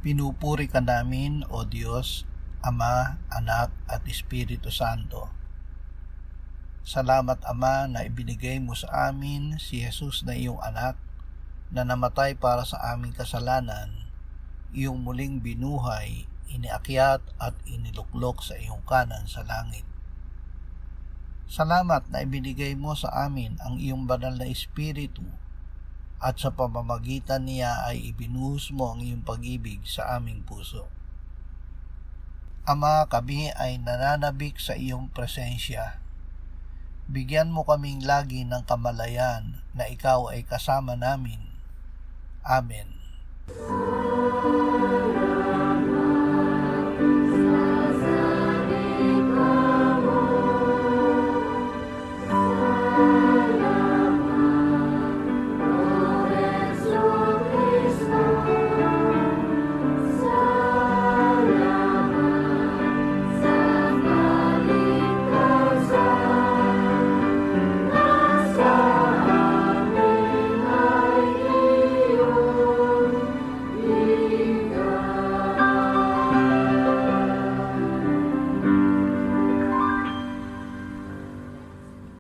Pinupuri ka namin, O Diyos, Ama, Anak at Espiritu Santo. Salamat, Ama, na ibinigay mo sa amin si Jesus na iyong anak na namatay para sa aming kasalanan, iyong muling binuhay, iniakyat at iniluklok sa iyong kanan sa langit. Salamat na ibinigay mo sa amin ang iyong banal na Espiritu at sa pamamagitan niya ay ibinuhos mo ang iyong pag-ibig sa aming puso. Ama, kami ay nananabik sa iyong presensya. Bigyan mo kaming lagi ng kamalayan na ikaw ay kasama namin. Amen.